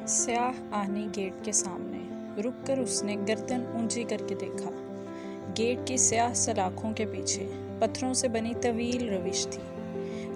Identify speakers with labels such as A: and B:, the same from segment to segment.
A: स्याह आहनी गेट के सामने रुककर उसने गर्दन ऊंची करके देखा। गेट की स्याह सलाखों के पीछे पत्थरों से बनी तवील रविश थी,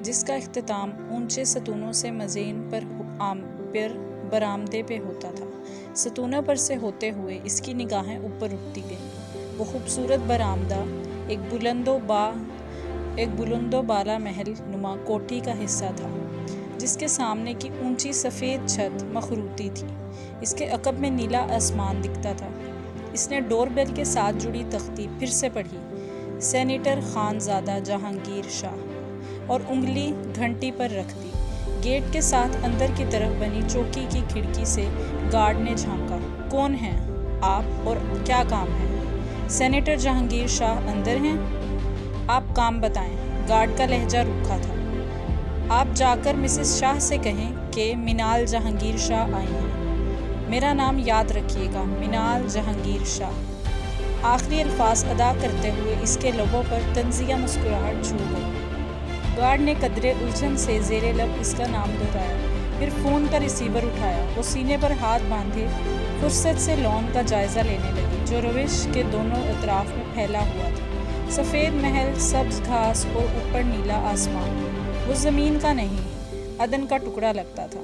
A: जिसका इख्तिताम ऊंचे सतूनों से मज़ीन पर बरामदे पे होता था। सतूनों पर से होते हुए इसकी निगाहें ऊपर उठती गईं। वो खूबसूरत बरामदा एक बुलंदो बाला महल नुमा कोठी का हिस्सा था, जिसके सामने की ऊंची सफ़ेद छत मखरूती थी। इसके अकब में नीला आसमान दिखता था। इसने डोरबेल के साथ जुड़ी तख्ती फिर से पढ़ी, सेनेटर खानज़ादा जहांगीर शाह, और उंगली घंटी पर रख दी। गेट के साथ अंदर की तरफ बनी चौकी की खिड़की से गार्ड ने झांका। कौन हैं आप और क्या काम है? सेनेटर जहांगीर शाह अंदर हैं। आप काम बताएं। गार्ड का लहजा रूखा था। आप जाकर मिसेस शाह से कहें कि मिनाल जहांगीर शाह आई हैं। मेरा नाम याद रखिएगा, मिनाल जहांगीर शाह। आखिरी अल्फाज अदा करते हुए इसके लबों पर तंजिया मुस्कुराहट छू गई। गार्ड ने कदरे उलझन से ज़ेरे लब इसका नाम दोहराया, फिर फ़ोन का रिसीवर उठाया। वो सीने पर हाथ बांधे फुर्सत से लॉन का जायज़ा लेने लगी, जो रविश के दोनों अतराफ में फैला हुआ था। सफ़ेद महल, सब्ज़ घास और ऊपर नीला आसमान। वो ज़मीन का नहीं, अदन का टुकड़ा लगता था।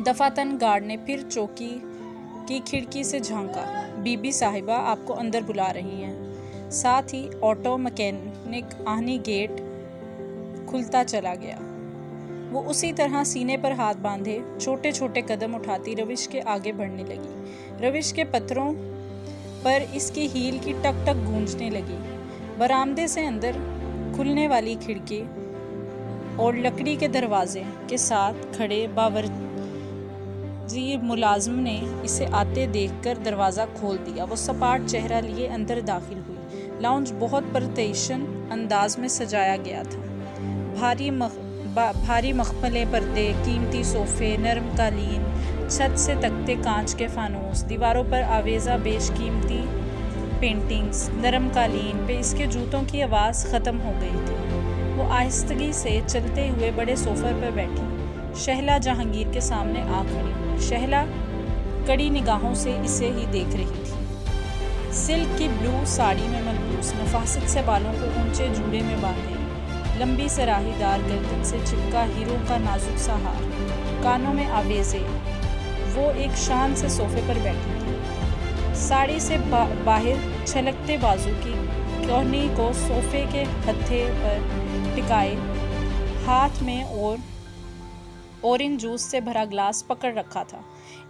A: दफातन गार्ड ने फिर चौकी की खिड़की से झांका। बीबी साहिबा आपको अंदर बुला रही हैं। साथ ही ऑटो मैकेनिक आहनी गेट खुलता चला गया। वो उसी तरह सीने पर हाथ बांधे छोटे छोटे कदम उठाती रविश के आगे बढ़ने लगी। रविश के पत्थरों पर इसकी हील की टक टक गूंजने लगी। बरामदे से अंदर खुलने वाली खिड़की और लकड़ी के दरवाजे के साथ खड़े बावर्ची मुलाजिम ने इसे आते देखकर दरवाज़ा खोल दिया। वो सपाट चेहरा लिए अंदर दाखिल हुई। लाउंज बहुत परतेशन अंदाज में सजाया गया था। भारी मखमले पर्दे, कीमती सोफ़े, नरम कालीन, छत से तकते कांच के फानूस, दीवारों पर आवेज़ा बेशकीमती पेंटिंग्स। नरम कालीन पे इसके जूतों की आवाज़ ख़त्म हो गई थी। वो आहिस्तगी से चलते हुए बड़े सोफे पर बैठी शहला जहांगीर के सामने आ खड़ी। शहला कड़ी निगाहों से इसे ही देख रही थी। सिल्क की ब्लू साड़ी में मलबूस, नफासत से बालों को ऊंचे जूड़े में बांधे, लंबी सराहीदार गर्दन से चिपका हीरो का नाजुक सा हार, कानों में आवेज़े। वो एक शान से सोफे पर बैठी थी। साड़ी से बाहर छलकते बाजू की कोहनी को सोफे के हत्थे पर टिकाए हाथ में और ऑरेंज जूस से भरा ग्लास पकड़ रखा था।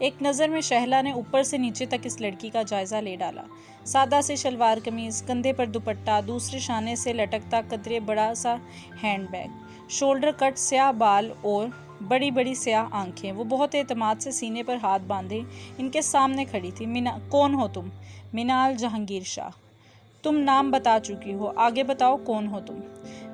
A: एक नज़र में शहला ने ऊपर से नीचे तक इस लड़की का जायज़ा ले डाला। सादा से शलवार कमीज़, कंधे पर दुपट्टा, दूसरे शाने से लटकता कतरे बड़ा सा हैंडबैग, शोल्डर कट स्याह बाल और बड़ी बड़ी स्याह आंखें। वो बहुत एतमाद से सीने पर हाथ बांधे इनके सामने खड़ी थी। कौन हो तुम? मिनाल जहांगीर शाह। तुम नाम बता चुकी हो, आगे बताओ कौन हो तुम?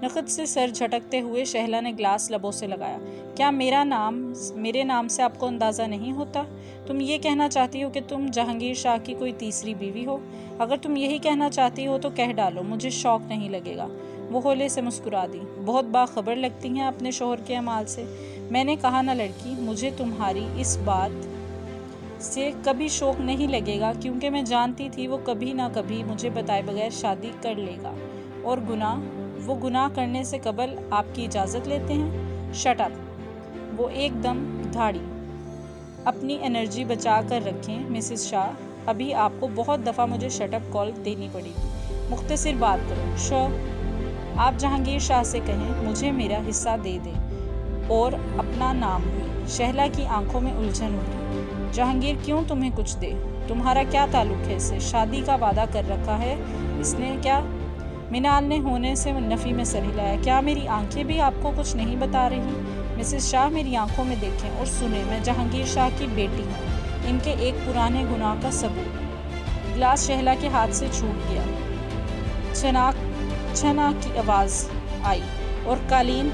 A: नखत से सर झटकते हुए शहला ने ग्लास लबों से लगाया। क्या मेरे नाम से आपको अंदाज़ा नहीं होता? तुम ये कहना चाहती हो कि तुम जहांगीर शाह की कोई तीसरी बीवी हो? अगर तुम यही कहना चाहती हो तो कह डालो, मुझे शौक नहीं लगेगा। वो होले से मुस्कुरा दी। बहुत बाखबर लगती हैं अपने शोहर के अमाल से। मैंने कहा ना लड़की, मुझे तुम्हारी इस बात से कभी शौक नहीं लगेगा, क्योंकि मैं जानती थी वो कभी ना कभी मुझे बताए बगैर शादी कर लेगा। और वो गुनाह करने से कबल आपकी इजाज़त लेते हैं। Shut up. वो एकदम धाड़ी। अपनी एनर्जी बचा कर रखें मिसेस शाह, अभी आपको बहुत दफ़ा मुझे शट अप कॉल देनी पड़ेगी। मुख्तसर बात करो। शो आप जहांगीर शाह से कहें मुझे मेरा हिस्सा दे दें और अपना नाम। शहला की आंखों में उलझन उठी। जहांगीर क्यों तुम्हें कुछ दे? तुम्हारा क्या ताल्लुक है इससे? शादी का वादा कर रखा है इसने क्या? मिनाल ने होने से नफ़ी में सर हिलाया। क्या मेरी आंखें भी आपको कुछ नहीं बता रही? मिसेस शाह, मेरी आंखों में देखें और सुने। मैं जहांगीर शाह की बेटी हूँ, इनके एक पुराने गुनाह का सबूत। गिलास शहला के हाथ से छूट गया। छना की आवाज़ आई और कालीन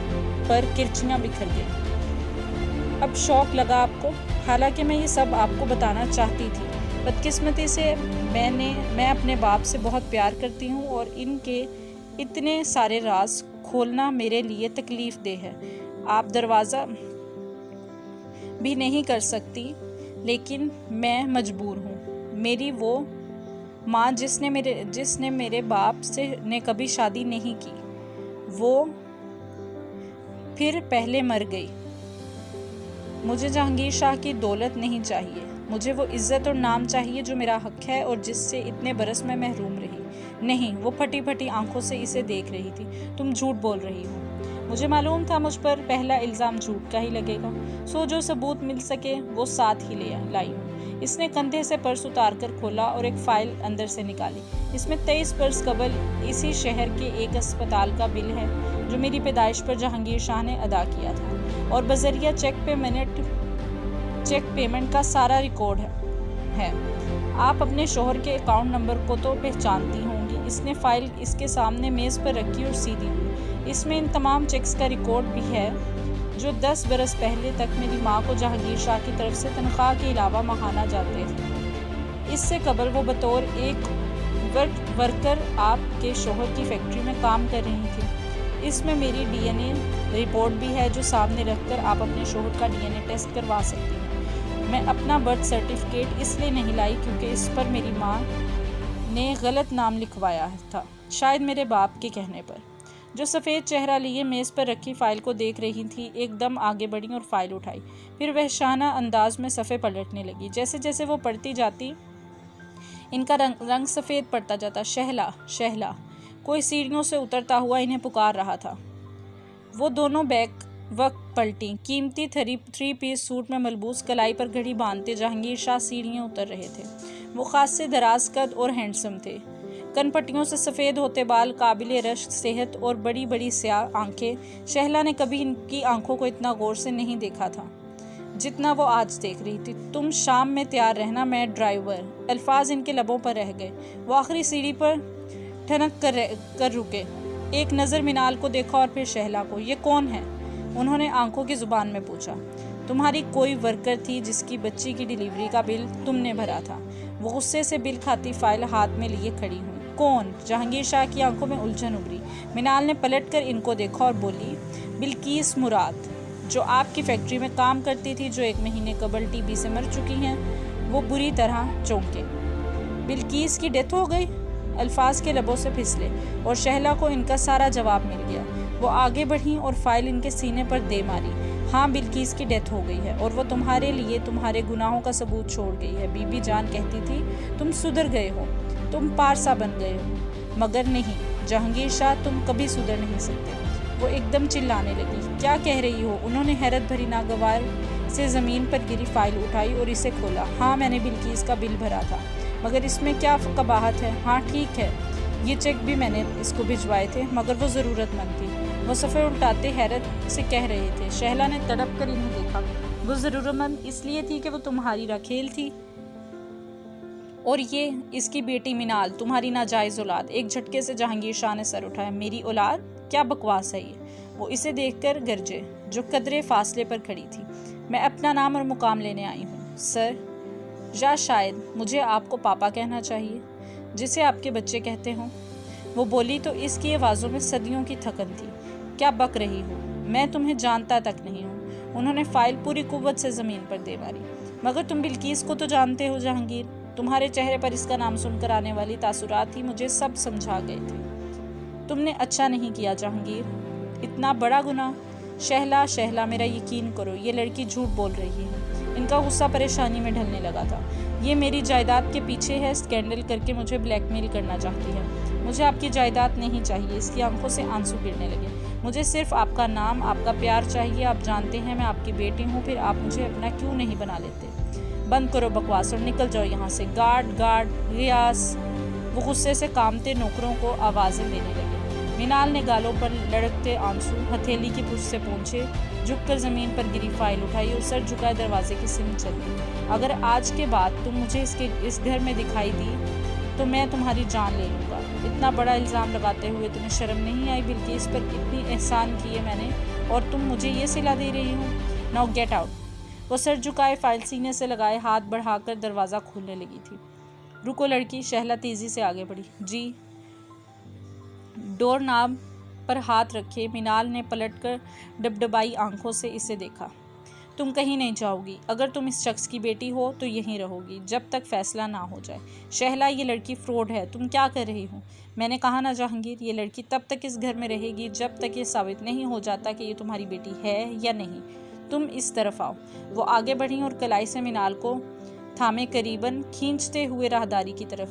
A: पर किरचियाँ बिखर गई। अब शौक लगा आपको? हालांकि मैं ये सब आपको बताना चाहती थी। बदकिस्मती से मैं अपने बाप से बहुत प्यार करती हूँ और इनके इतने सारे राज खोलना मेरे लिए तकलीफ़ दे है। आप दरवाज़ा भी नहीं कर सकती लेकिन मैं मजबूर हूँ। मेरी वो माँ जिसने मेरे बाप से ने कभी शादी नहीं की, वो फिर पहले मर गई। मुझे जहांगीर शाह की दौलत नहीं चाहिए, मुझे वो इज्जत और नाम चाहिए जो मेरा हक है और जिससे इतने बरस में महरूम रही। नहीं, वो फटी फटी आंखों से इसे देख रही थी। तुम झूठ बोल रही हो। मुझे मालूम था मुझ पर पहला इल्ज़ाम झूठ का ही लगेगा, सो जो सबूत मिल सके वो साथ ही ले लाई हूँ। इसने कंधे से पर्स उतार कर खोला और एक फाइल अंदर से निकाली। इसमें 23 बरस कबल इसी शहर के एक अस्पताल का बिल है जो मेरी पैदाइश पर जहांगीर शाह ने अदा किया था, और बजरिया चेक पेमेंट का सारा रिकॉर्ड है। आप अपने शोहर के अकाउंट नंबर को तो पहचानती होंगी। इसने फाइल इसके सामने मेज़ पर रखी और सीधी हुई। इसमें इन तमाम चेक्स का रिकॉर्ड भी है जो 10 बरस पहले तक मेरी माँ को जहांगीर शाह की तरफ से तनख्वाह के अलावा महाना जाते थे। इससे कबल वो बतौर एक वर्कर आपके शोहर की फैक्ट्री में काम कर रही थी। इसमें मेरी डीएनए रिपोर्ट भी है जो सामने रखकर आप अपने शोहर का डीएनए टेस्ट करवा सकती हैं। मैं अपना बर्थ सर्टिफिकेट इसलिए नहीं लाई क्योंकि इस पर मेरी माँ ने गलत नाम लिखवाया था, शायद मेरे बाप के कहने पर। जो सफ़ेद चेहरा लिए मेज़ पर रखी फ़ाइल को देख रही थी, एकदम आगे बढ़ी और फाइल उठाई। फिर वहशाना अंदाज में सफ़े पलटने लगी। जैसे जैसे वो पढ़ती जाती इनका रंग सफ़ेद पड़ता जाता। शहला शहला, कोई सीढ़ियों से उतरता हुआ इन्हें पुकार रहा था। वो दोनों बैक वक्त पलटी। कीमती 3 पीस सूट में मलबूस कलाई पर घड़ी बांधते जहांगीर शाह सीढ़ियाँ उतर रहे थे। वो खास से दराज कद और हैंडसम थे। कनपट्टियों से सफ़ेद होते बाल, काबिले रश्क सेहत और बड़ी बड़ी स्याह आंखें। शहला ने कभी इनकी आंखों को इतना गौर से नहीं देखा था जितना वो आज देख रही थी। तुम शाम में तैयार रहना, मैं ड्राइवर। अल्फाज इनके लबों पर रह गए। वो आखिरी सीढ़ी पर ठनक कर रुके। एक नज़र मिनाल को देखा और फिर शहला को। ये कौन है? उन्होंने आंखों की जुबान में पूछा। तुम्हारी कोई वर्कर थी जिसकी बच्ची की डिलीवरी का बिल तुमने भरा था। वो गुस्से से बिल खाती फाइल हाथ में लिए खड़ी हुई। कौन? जहांगीर शाह की आंखों में उलझन उभरी। मिनाल ने पलटकर इनको देखा और बोली, बिल्किस मुराद, जो आपकी फैक्ट्री में काम करती थी, जो 1 महीने कबल टीबी से मर चुकी हैं। वो बुरी तरह चौंके। बिल्किस की डेथ हो गई? अल्फाज के लबों से फिसले और शहला को इनका सारा जवाब मिल गया। वो आगे बढ़ी और फाइल इनके सीने पर दे मारी। हाँ, बिल्किस की डेथ हो गई है और वो तुम्हारे लिए तुम्हारे गुनाहों का सबूत छोड़ गई है। बीबी जान कहती थी तुम सुधर गए हो, तुम पारसा बन गए हो, मगर नहीं जहांगीर शाह, तुम कभी सुधर नहीं सकते। वो एकदम चिल्लाने लगी। क्या कह रही हो? उन्होंने हैरत भरी नागवार से ज़मीन पर गिरी फाइल उठाई और इसे खोला। हाँ, मैंने बिल्किस का बिल भरा था, मगर इसमें क्या कबाहत है? हाँ ठीक है, ये चेक भी मैंने इसको भिजवाए थे, मगर वो ज़रूरतमंद थी। वो सफ़े उल्टाते हैरत से कह रहे थे। शहला ने तड़प कर इन्हें देखा। वो ज़रूरतमंद इसलिए थी कि वो तुम्हारी रखेल थी, और ये इसकी बेटी मिनाल, तुम्हारी नाजायज़ औलाद। एक झटके से जहांगीर शाह ने सर उठाया। मेरी औलाद? क्या बकवास है ये? वो इसे देखकर गरजे, जो कदरे फासले पर खड़ी थी। मैं अपना नाम और मुकाम लेने आई हूँ, सर, या शायद मुझे आपको पापा कहना चाहिए, जिसे आपके बच्चे कहते हों। वो बोली तो इसकी आवाज़ों में सदियों की थकन थी। क्या बक रही हो? मैं तुम्हें जानता तक नहीं हूँ। उन्होंने फाइल पूरी कुव्वत से ज़मीन पर दे मारी। मगर तुम बिल्किस को तो जानते हो जहांगीर। तुम्हारे चेहरे पर इसका नाम सुनकर आने वाली तासुरात ही मुझे सब समझा गए थे। तुमने अच्छा नहीं किया जहांगीर, इतना बड़ा गुनाह। शहला शहला, मेरा यकीन करो, ये लड़की झूठ बोल रही है। इनका गुस्सा परेशानी में ढलने लगा था। ये मेरी जायदाद के पीछे है, स्कैंडल करके मुझे ब्लैकमेल करना चाहती है। मुझे आपकी जायदाद नहीं चाहिए। इसकी आंखों से आंसू गिरने लगे। मुझे सिर्फ आपका नाम, आपका प्यार चाहिए। आप जानते हैं मैं आपकी बेटी हूँ, फिर आप मुझे अपना क्यों नहीं बना लेते? बंद करो बकवास और निकल जाओ यहाँ से। गार्ड गार्ड, रियाज। वो गुस्से से कामते नौकरों को आवाज़ें देने लगे। मिनाल ने गालों पर लड़कते आंसू हथेली की पुछ से पोंछे, झुककर ज़मीन पर गिरी फाइल उठाई और सर झुकाए दरवाजे की सिम चल दी। अगर आज के बाद तुम मुझे इस घर में दिखाई दी तो मैं तुम्हारी जान ले लूँगा। इतना बड़ा इल्ज़ाम लगाते हुए तुम्हें शर्म नहीं आई? बल्कि इस पर इतनी एहसान किए मैंने, और तुम मुझे ये सिला दे रही हो? Now get out. वो सर झुकाए फाइल सीने से लगाए हाथ बढ़ाकर दरवाज़ा खोलने लगी थी। रुको लड़की, शहला तेज़ी से आगे बढ़ी। जी। डोर नाब पर हाथ रखे मिनाल ने पलटकर डबडबाई आंखों से इसे देखा। तुम कहीं नहीं जाओगी। अगर तुम इस शख्स की बेटी हो तो यहीं रहोगी जब तक फैसला ना हो जाए। शहला, ये लड़की फ्रॉड है, तुम क्या कर रही हो? मैंने कहा ना जहांगीर, ये लड़की तब तक इस घर में रहेगी जब तक ये साबित नहीं हो जाता कि ये तुम्हारी बेटी है या नहीं। तुम इस तरफ आओ। वो आगे बढ़ी और कलाई से मिनाल को थामे करीबन खींचते हुए राहदारी की तरफ